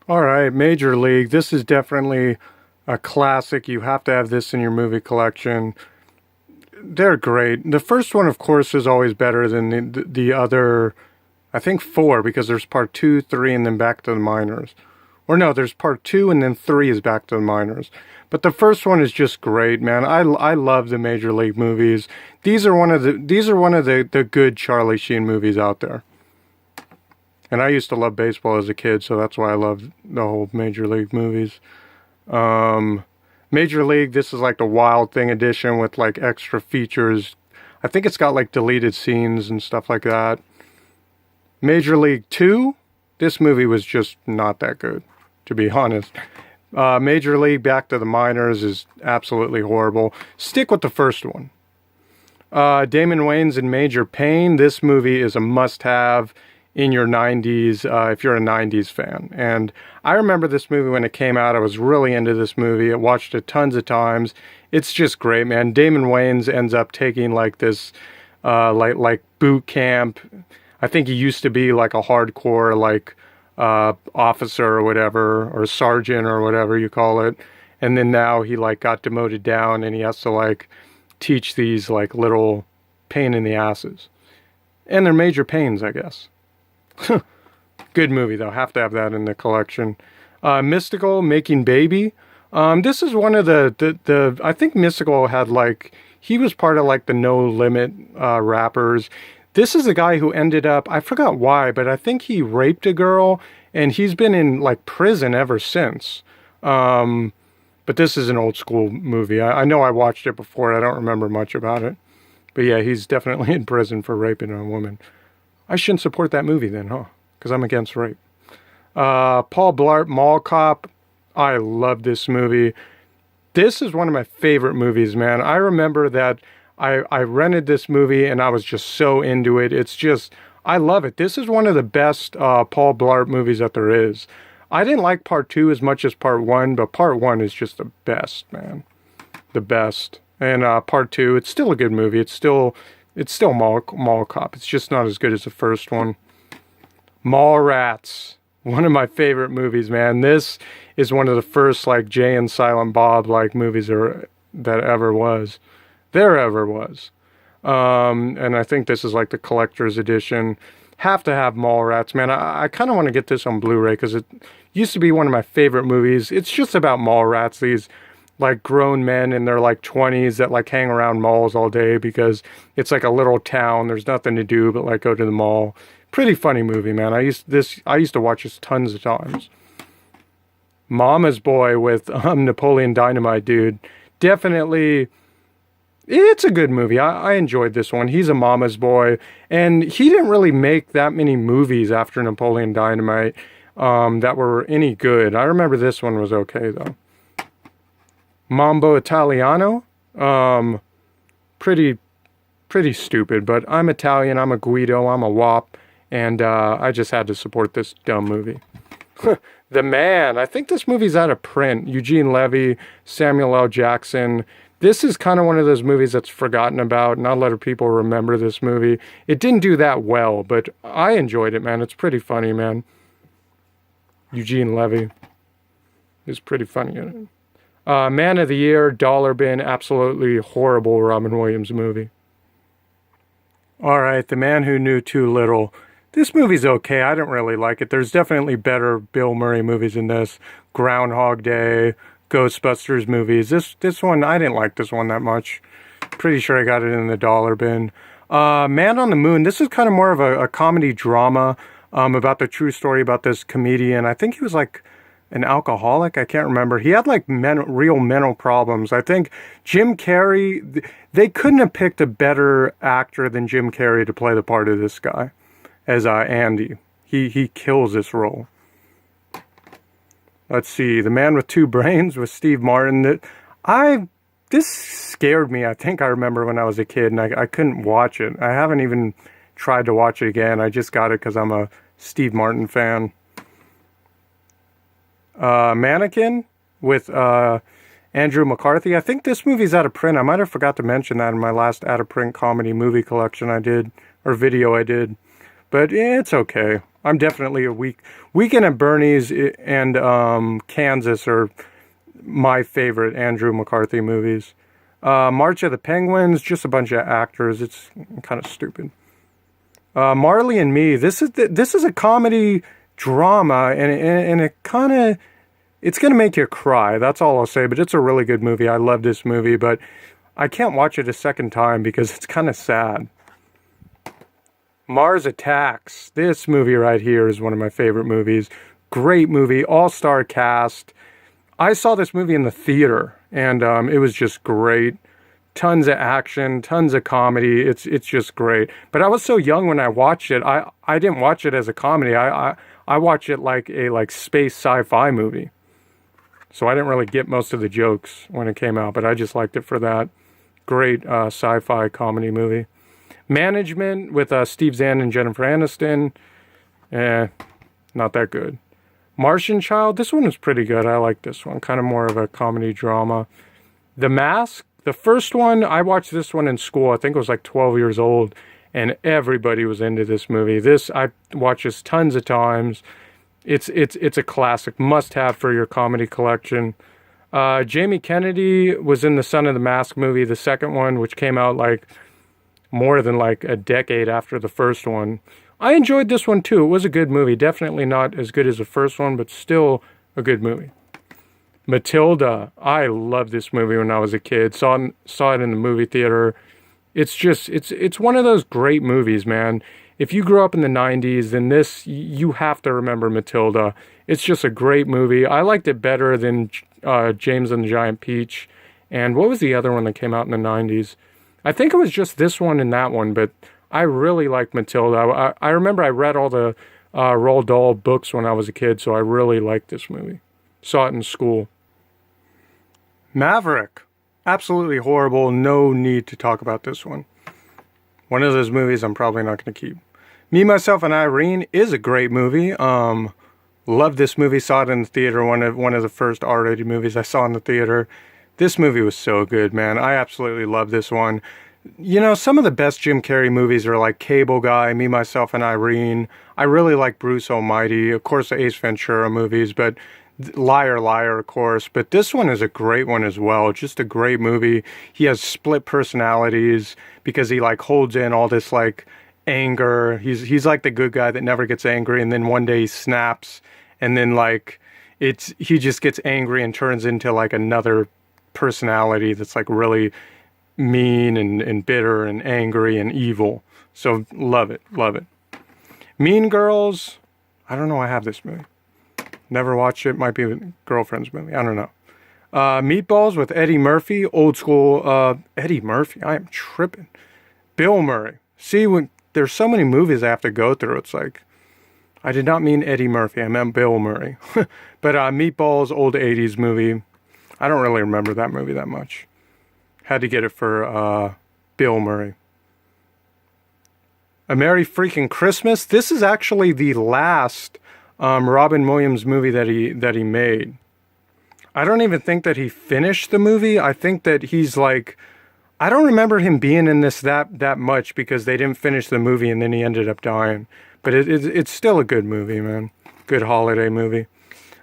All right, Major League. This is definitely a classic. You have to have this in your movie collection. They're great. The first one, of course, is always better than the other, I think four, because there's part two, three, and then Back to the Minors. Or no, there's part two and then three is Back to the Minors. But the first one is just great, man. I love the Major League movies. These are one of the good Charlie Sheen movies out there. And I used to love baseball as a kid, so that's why I love the whole Major League movies. Um, Major League, this is like the Wild Thing edition with like extra features. I think it's got like deleted scenes and stuff like that. Major League 2, this movie was just not that good, to be honest. Major League Back to the Minors is absolutely horrible. Stick with the first one. Damon Wayans in Major Pain. This movie is a must-have in your 90s if you're a 90s fan. And I remember this movie when it came out. I was really into this movie. I watched it tons of times. It's just great, man. Damon Wayans ends up taking like this like boot camp. I think he used to be like a hardcore like officer or whatever, or sergeant or whatever you call it. And then now he like got demoted down and he has to like teach these like little pain in the asses. And they're major pains, I guess. Good movie though. Have to have that in the collection. Mystical, Making Baby. This is one of the I think Mystical had like, he was part of like the No Limit rappers. This is a guy who ended up, I forgot why, but I think he raped a girl and he's been in like prison ever since. But this is an old school movie. I know I watched it before. I don't remember much about it. But yeah, he's definitely in prison for raping a woman. I shouldn't support that movie then, huh? Because I'm against rape. Paul Blart, Mall Cop. I love this movie. This is one of my favorite movies, man. I remember that I rented this movie and I was just so into it. It's just, I love it. This is one of the best Paul Blart movies that there is. I didn't like part two as much as part one, but part one is just the best, man. The best. And part two, it's still a good movie. It's still Mall Cop. It's just not as good as the first one. Mallrats. One of my favorite movies, man. This is one of the first like Jay and Silent Bob like movies that ever was. There ever was. And I think this is like the collector's edition. Have to have Mallrats, man. I kind of want to get this on Blu-ray because it used to be one of my favorite movies. It's just about Mallrats, these like grown men in their like 20s that like hang around malls all day because it's like a little town. There's nothing to do but like go to the mall. Pretty funny movie, man. I used to watch this tons of times. Mama's Boy with Napoleon Dynamite, dude. Definitely, it's a good movie. I enjoyed this one. He's a mama's boy, and he didn't really make that many movies after Napoleon Dynamite that were any good. I remember this one was okay though. Mambo Italiano, pretty stupid, but I'm Italian. I'm a Guido. I'm a Wop, and I just had to support this dumb movie. The Man. I think this movie's out of print. Eugene Levy, Samuel L. Jackson. This is kind of one of those movies that's forgotten about. Not a lot of people remember this movie. It didn't do that well, but I enjoyed it, man. It's pretty funny, man. Eugene Levy is pretty funny in it. Man of the Year, Dollar Bin. Absolutely horrible Robin Williams movie. All right, The Man Who Knew Too Little. This movie's okay. I don't really like it. There's definitely better Bill Murray movies than this. Groundhog Day, Ghostbusters movies. This one, I didn't like this one that much. Pretty sure I got it in the dollar bin. Man on the Moon. This is kind of more of a comedy drama about the true story about this comedian. I think he was like an alcoholic. I can't remember. He had like real mental problems. I think Jim Carrey, they couldn't have picked a better actor than Jim Carrey to play the part of this guy as Andy. He kills this role. Let's see, The Man with Two Brains with Steve Martin. This scared me. I think I remember when I was a kid and I couldn't watch it. I haven't even tried to watch it again. I just got it because I'm a Steve Martin fan. Mannequin with Andrew McCarthy. I think this movie's out of print. I might have forgot to mention that in my last out of print comedy movie collection I did, or video I did. but it's okay. I'm definitely a Weekend at Bernie's and Kansas are my favorite Andrew McCarthy movies. March of the Penguins, just a bunch of actors. It's kind of stupid. Marley and Me. This is a comedy drama, and it kind of, it's gonna make you cry. That's all I'll say. But it's a really good movie. I love this movie, but I can't watch it a second time because it's kind of sad. Mars Attacks. This movie right here is one of my favorite movies. Great movie, all-star cast. I saw this movie in the theater, and it was just great. Tons of action, tons of comedy. It's just great. But I was so young when I watched it. I didn't watch it as a comedy. I watched it like a space sci-fi movie. So I didn't really get most of the jokes when it came out, but I just liked it for that. Great sci-fi comedy movie. Management with Steve Zahn and Jennifer Aniston. Not that good. Martian Child. This one is pretty good. I like this one. Kind of more of a comedy drama. The Mask. The first one, I watched this one in school. I think I was like 12 years old, and everybody was into this movie. I watched this tons of times. It's a classic, must-have for your comedy collection. Jamie Kennedy was in the Son of the Mask movie, the second one, which came out like more than like a decade after the first one. I enjoyed this one too. It was a good movie. Definitely not as good as the first one, but still a good movie. Matilda. I loved this movie when I was a kid. Saw it in the movie theater. It's just, it's one of those great movies, man. If you grew up in the 90s, then you have to remember Matilda. It's just a great movie. I liked it better than James and the Giant Peach. And what was the other one that came out in the 90s? I think it was just this one and that one, but I really liked Matilda. I remember I read all the Roald Dahl books when I was a kid, so I really liked this movie. Saw it in school. Maverick. Absolutely horrible. No need to talk about this one. One of those movies I'm probably not going to keep. Me, Myself, and Irene is a great movie. Loved this movie. Saw it in the theater. One of the first R-rated movies I saw in the theater. This movie was so good, man. I absolutely love this one. You know, some of the best Jim Carrey movies are like Cable Guy, Me, Myself, and Irene. I really like Bruce Almighty. Of course, the Ace Ventura movies, but Liar, Liar, of course. But this one is a great one as well. Just a great movie. He has split personalities because he like holds in all this like anger. He's like the good guy that never gets angry, and then one day he snaps, and then like he just gets angry and turns into like another personality that's like really mean and bitter and angry and evil. So love it. Mean Girls. I don't know. I have this movie. Never watched it. Might be a girlfriend's movie. I don't know. Meatballs with Eddie Murphy. Old school Eddie Murphy. I am tripping. Bill Murray. See, when there's so many movies I have to go through, it's like, I did not mean Eddie Murphy. I meant Bill Murray. But Meatballs, old 80s movie. I don't really remember that movie that much. Had to get it for Bill Murray. A Merry Freaking Christmas. This is actually the last Robin Williams movie that he made. I don't even think that he finished the movie. I think that he's like, I don't remember him being in this that much because they didn't finish the movie and then he ended up dying. But it's still a good movie, man. Good holiday movie.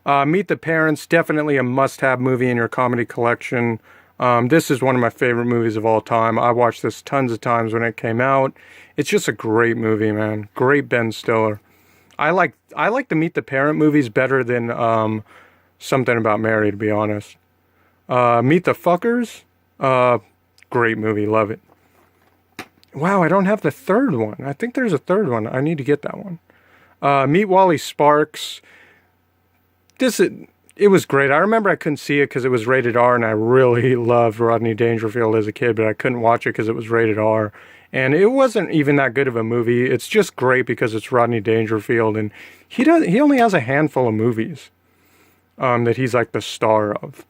Meet the Parents, definitely a must-have movie in your comedy collection. This is one of my favorite movies of all time. I watched this tons of times when it came out. It's just a great movie, man. Great Ben Stiller. I like the Meet the Parent movies better than Something About Mary, to be honest. Meet the Fuckers. Great movie. Love it. Wow, I don't have the third one. I think there's a third one. I need to get that one. Meet Wally Sparks. It was great. I remember I couldn't see it because it was rated R, and I really loved Rodney Dangerfield as a kid, but I couldn't watch it because it was rated R. And it wasn't even that good of a movie. It's just great because it's Rodney Dangerfield, and he only has a handful of movies that he's like the star of.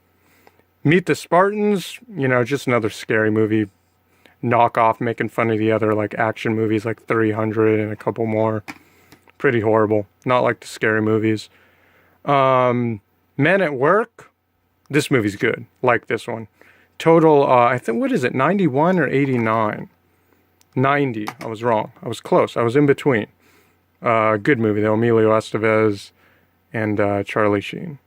Meet the Spartans, just another scary movie. Knockoff, making fun of the other like action movies like 300 and a couple more. Pretty horrible. Not like the scary movies. Men at Work. This movie's good. Like this one. Total, I think, what is it? 91 or 89? 90. I was wrong. I was close. I was in between. Good movie though. Emilio Estevez and Charlie Sheen.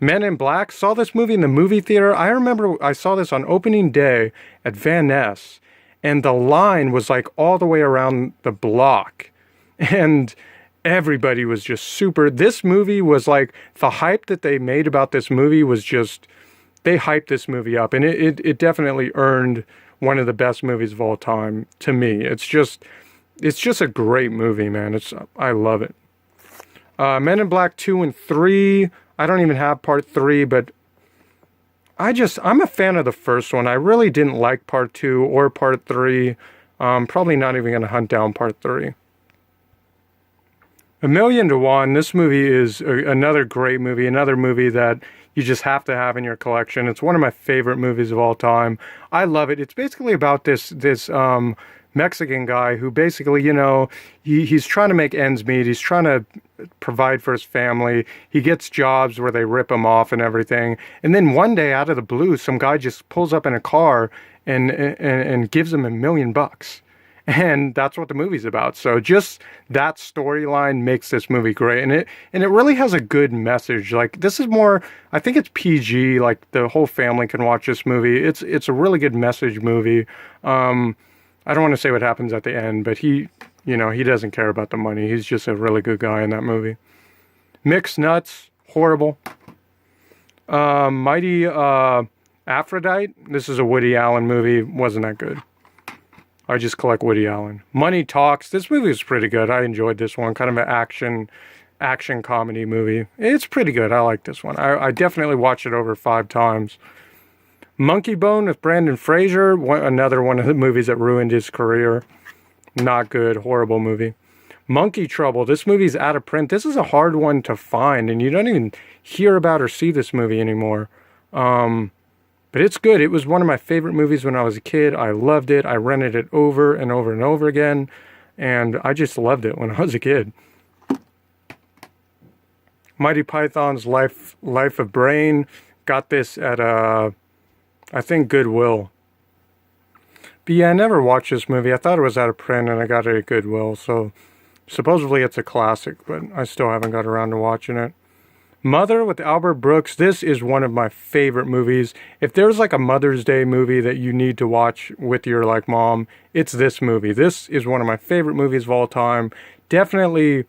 Men in Black. Saw this movie in the movie theater. I remember I saw this on opening day at Van Ness, and the line was like all the way around the block, and everybody was just super. This movie was like, the hype that they made about this movie was just, they hyped this movie up, and it definitely earned one of the best movies of all time to me. It's just a great movie, man. I love it. Men in Black 2 and 3. I don't even have part 3, but I'm a fan of the first one. I really didn't like part 2 or part 3. Probably not even going to hunt down part 3. A Million to One. This movie is another great movie, another movie that you just have to have in your collection. It's one of my favorite movies of all time. I love it. It's basically about this Mexican guy who basically, he's trying to make ends meet. He's trying to provide for his family. He gets jobs where they rip him off and everything. And then one day, out of the blue, some guy just pulls up in a car and gives him $1 million. And that's what the movie's about. So just that storyline makes this movie great. And it really has a good message. Like, this is more, I think it's PG, like the whole family can watch this movie. It's a really good message movie. I don't want to say what happens at the end, but he doesn't care about the money. He's just a really good guy in that movie. Mixed Nuts, horrible. Mighty Aphrodite, this is a Woody Allen movie, wasn't that good. I just collect Woody Allen. Money Talks, this movie was pretty good. I enjoyed this one, kind of an action comedy movie. It's pretty good. I like this one. I definitely watched it over 5 times. Monkeybone with Brandon Fraser, another one of the movies that ruined his career. Not good, horrible movie. Monkey Trouble, this movie's out of print. This is a hard one to find, and you don't even hear about or see this movie anymore. But it's good. It was one of my favorite movies when I was a kid. I loved it. I rented it over and over and over again, and I just loved it when I was a kid. Monty Python's Life of Brain. Got this at I think Goodwill. But yeah, I never watched this movie. I thought it was out of print and I got it at Goodwill. So supposedly it's a classic, but I still haven't got around to watching it. Mother with Albert Brooks. This is one of my favorite movies. If there's like a Mother's Day movie that you need to watch with your mom, it's this movie. This is one of my favorite movies of all time. Definitely,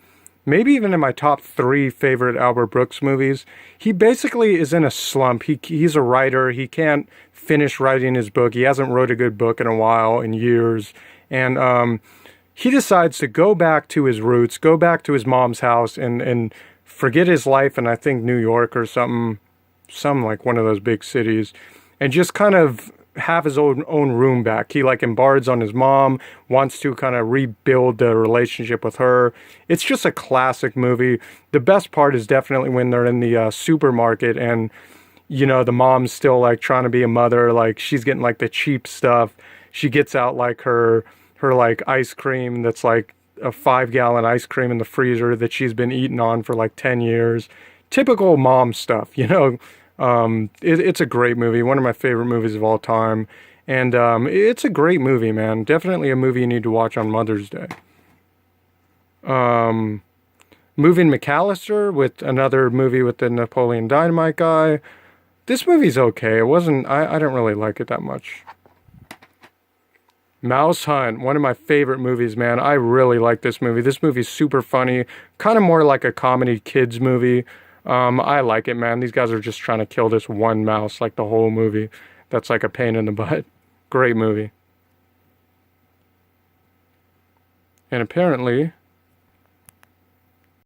maybe even in my top 3 favorite Albert Brooks movies. He basically is in a slump. He's a writer. He can't finish writing his book. He hasn't wrote a good book in a while, in years. And he decides to go back to his roots, go back to his mom's house and forget his life in, I think, New York or some like one of those big cities, and just kind of have his own room back. He embarks on his mom, wants to kind of rebuild the relationship with her. It's just a classic movie. The best part is definitely when they're in the supermarket and the mom's still trying to be a mother. She's getting the cheap stuff. She gets out her ice cream that's a 5-gallon ice cream in the freezer that she's been eating on for 10 years. Typical mom stuff, It's a great movie, one of my favorite movies of all time. And it's a great movie, man. Definitely a movie you need to watch on Mother's Day. Moving McAllister, with another movie with the Napoleon Dynamite guy. This movie's okay. It wasn't, I didn't really like it that much. Mouse Hunt, one of my favorite movies, man. I really like this movie. This movie's super funny, kind of more like a comedy kids movie. I like it, man. These guys are just trying to kill this one mouse, the whole movie. That's a pain in the butt. Great movie. And apparently,